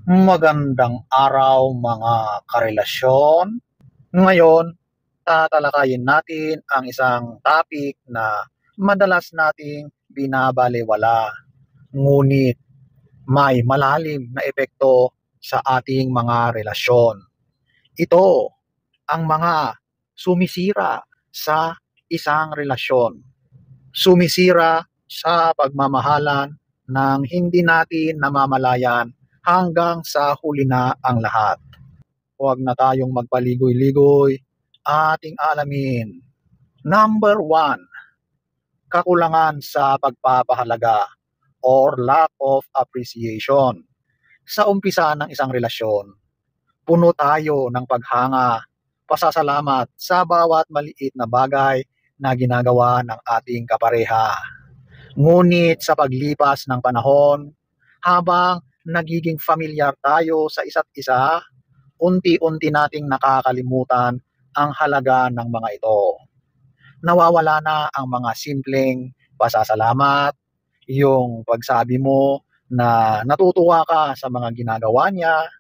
Magandang araw mga karelasyon. Ngayon, tatalakayin natin ang isang topic na madalas nating binabalewala, ngunit may malalim na epekto sa ating mga relasyon. Ito ang mga sumisira sa isang relasyon. Sumisira sa pagmamahalan ng hindi natin namamalayan hanggang sa huli na ang lahat. Huwag na tayong magpaligoy-ligoy, ating alamin. Number one, kakulangan sa pagpapahalaga or lack of appreciation. Sa umpisa ng isang relasyon, puno tayo ng paghanga, pasasalamat sa bawat maliit na bagay na ginagawa ng ating kapareha. Ngunit sa paglipas ng panahon, habang nagiging familiar tayo sa isa't isa, unti-unti nating nakakalimutan ang halaga ng mga ito. Nawawala na ang mga simpleng pasasalamat, yung pagsabi mo na natutuwa ka sa mga ginagawa niya,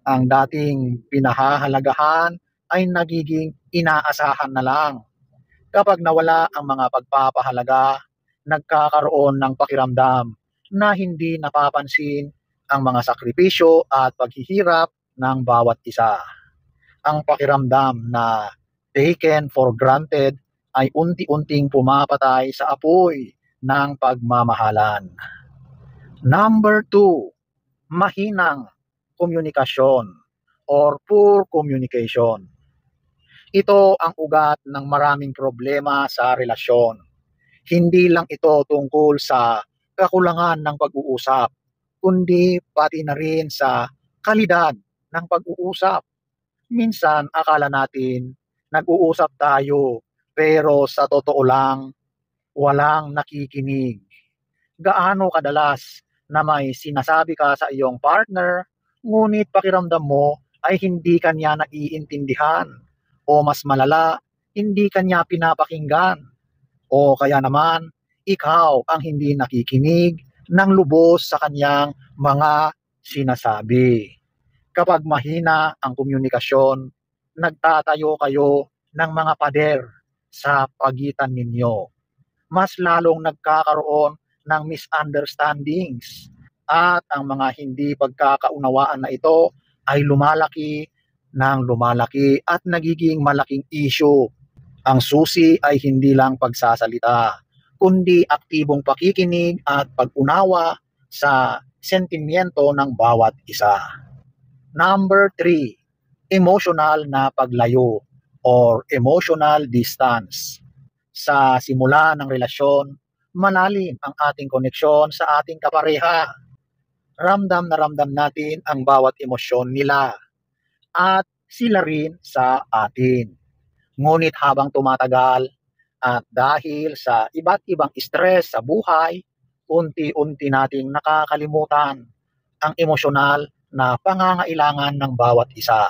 ang dating pinahahalagahan ay nagiging inaasahan na lang. Kapag nawala ang mga pagpapahalaga, nagkakaroon ng pakiramdam na hindi napapansin ang mga sakripisyo at paghihirap ng bawat isa. Ang pakiramdam na taken for granted ay unti-unting pumapatay sa apoy ng pagmamahalan. Number two, mahinang komunikasyon or poor communication. Ito ang ugat ng maraming problema sa relasyon. Hindi lang ito tungkol sa kakulangan ng pag-uusap, kundi pati na rin sa kalidad ng pag-uusap. Minsan akala natin nag-uusap tayo pero sa totoo lang walang nakikinig. Gaano kadalas na may sinasabi ka sa iyong partner ngunit pakiramdam mo ay hindi kanya naiintindihan o mas malala, hindi kanya pinapakinggan o kaya naman ikaw ang hindi nakikinig ng lubos sa kanyang mga sinasabi. Kapag mahina ang komunikasyon, nagtatayo kayo ng mga pader sa pagitan ninyo. Mas lalong nagkakaroon ng misunderstandings at ang mga hindi pagkakaunawaan na ito ay lumalaki ng lumalaki at nagiging malaking issue. Ang susi ay hindi lang pagsasalita, kundi aktibong pakikinig at pag-unawa sa sentimiento ng bawat isa. Number three, emotional na paglayo or emotional distance. Sa simula ng relasyon, malalim ang ating koneksyon sa ating kapareha. Ramdam na ramdam natin ang bawat emosyon nila at sila rin sa atin. Ngunit habang tumatagal at dahil sa iba't ibang stress sa buhay, unti-unti nating nakakalimutan ang emosyonal na pangangailangan ng bawat isa.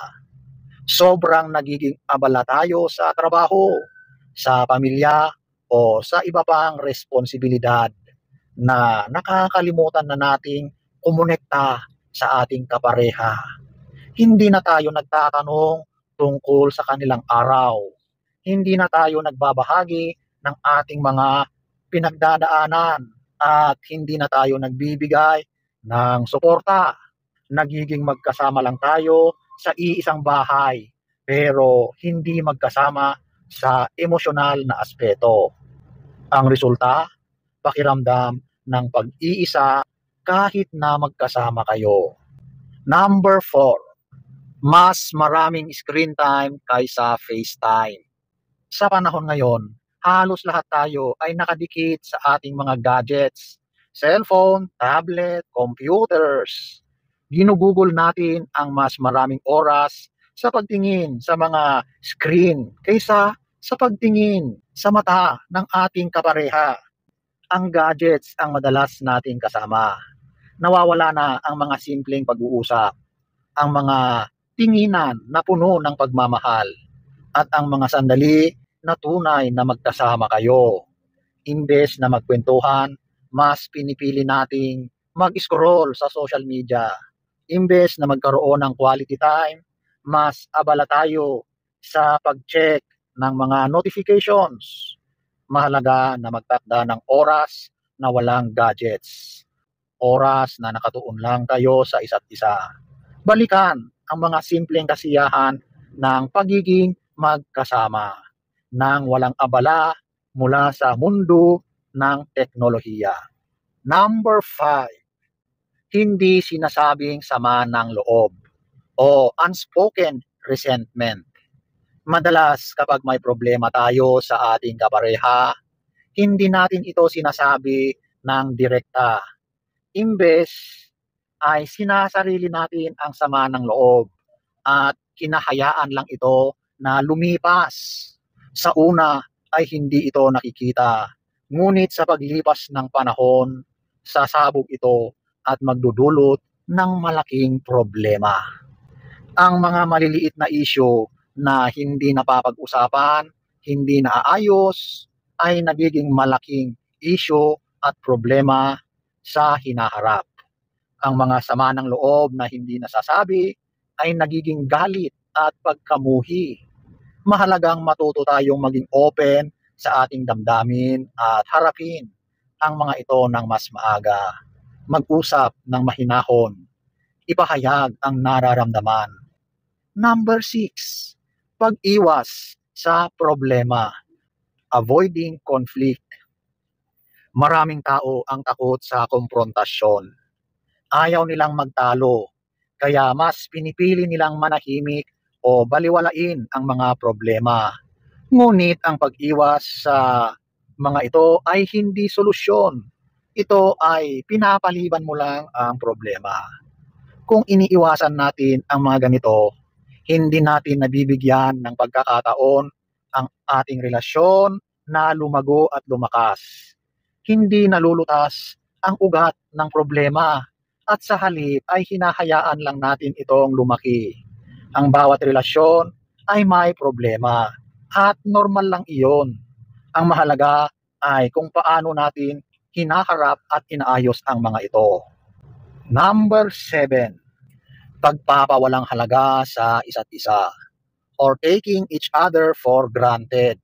Sobrang nagiging abala tayo sa trabaho, sa pamilya, o sa iba pang responsibilidad na nakakalimutan na nating kumonekta sa ating kapareha. Hindi na tayo nagtatanong tungkol sa kanilang araw. Hindi na tayo nagbabahagi ng ating mga pinagdadaanan at hindi na tayo nagbibigay ng suporta. Nagiging magkasama lang tayo sa iisang bahay pero hindi magkasama sa emosyonal na aspeto. Ang resulta, pakiramdam ng pag-iisa kahit na magkasama kayo. Number four, mas maraming screen time kaysa FaceTime. Sa panahon ngayon, halos lahat tayo ay nakadikit sa ating mga gadgets, cellphone, tablet, computers. Ginugugol natin ang mas maraming oras sa pagtingin sa mga screen kaysa sa pagtingin sa mata ng ating kapareha. Ang gadgets ang madalas nating kasama. Nawawala na ang mga simpleng pag-uusap, ang mga tinginan na puno ng pagmamahal, at ang mga sandali na tunay na magkasama kayo. Imbes na magkwentuhan, mas pinipili nating mag-scroll sa social media. Imbes na magkaroon ng quality time, mas abala tayo sa pag-check ng mga notifications. Mahalaga na magtakda ng oras na walang gadgets. Oras na nakatuon lang kayo sa isa't isa. Balikan ang mga simpleng kasiyahan ng pagiging magkasama nang walang abala mula sa mundo ng teknolohiya. Number 5, hindi sinasabing sama ng loob o unspoken resentment. Madalas kapag may problema tayo sa ating kapareha, hindi natin ito sinasabi ng direkta. Imbes ay sinasarili natin ang sama ng loob at hinahayaan lang ito na lumipas. Sa una ay hindi ito nakikita, ngunit sa paglipas ng panahon, sasabog ito at magdudulot ng malaking problema. Ang mga maliliit na isyu na hindi napapag-usapan, hindi naaayos, ay nagiging malaking isyu at problema sa hinaharap. Ang mga sama ng loob na hindi nasasabi ay nagiging galit at pagkamuhi. Mahalagang matuto tayong maging open sa ating damdamin at harapin ang mga ito ng mas maaga. Mag-usap ng mahinahon. Ipahayag ang nararamdaman. Number 6, pag-iwas sa problema. Avoiding conflict. Maraming tao ang takot sa komprontasyon. Ayaw nilang magtalo, kaya mas pinipili nilang manahimik o baliwalain ang mga problema. Ngunit ang pag-iwas sa mga ito ay hindi solusyon. Ito ay pinapaliban mo lang ang problema. Kung iniiwasan natin ang mga ganito, hindi natin nabibigyan ng pagkakataon ang ating relasyon na lumago at lumakas. Hindi nalulutas ang ugat ng problema at sa halip ay hinahayaan lang natin itong lumaki. Ang bawat relasyon ay may problema at normal lang iyon. Ang mahalaga ay kung paano natin hinaharap at inaayos ang mga ito. Number 7, pagpapawalang halaga sa isa't isa or taking each other for granted.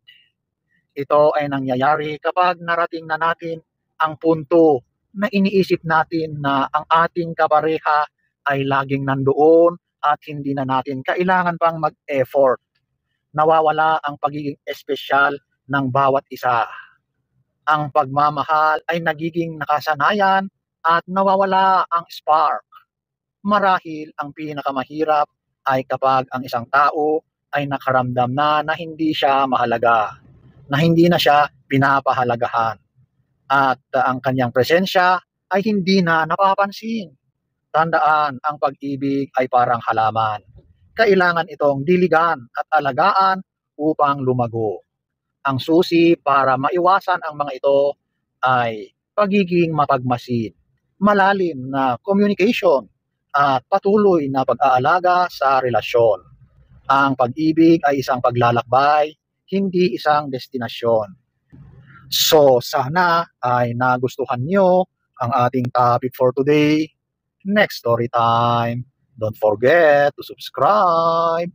Ito ay nangyayari kapag narating na natin ang punto na iniisip natin na ang ating kapareha ay laging nandoon at hindi na natin kailangan pang mag-effort. Nawawala ang pagiging espesyal ng bawat isa. Ang pagmamahal ay nagiging nakasanayan at nawawala ang spark. Marahil ang pinakamahirap ay kapag ang isang tao ay nakaramdam na hindi siya mahalaga, na hindi na siya pinapahalagahan, at ang kanyang presensya ay hindi na napapansin. Tandaan, ang pag-ibig ay parang halaman. Kailangan itong diligan at alagaan upang lumago. Ang susi para maiwasan ang mga ito ay pagiging mapagmasid, malalim na communication, at patuloy na pag-aalaga sa relasyon. Ang pag-ibig ay isang paglalakbay, hindi isang destinasyon. So sana ay nagustuhan nyo ang ating topic for today. Next story time. Don't forget to subscribe.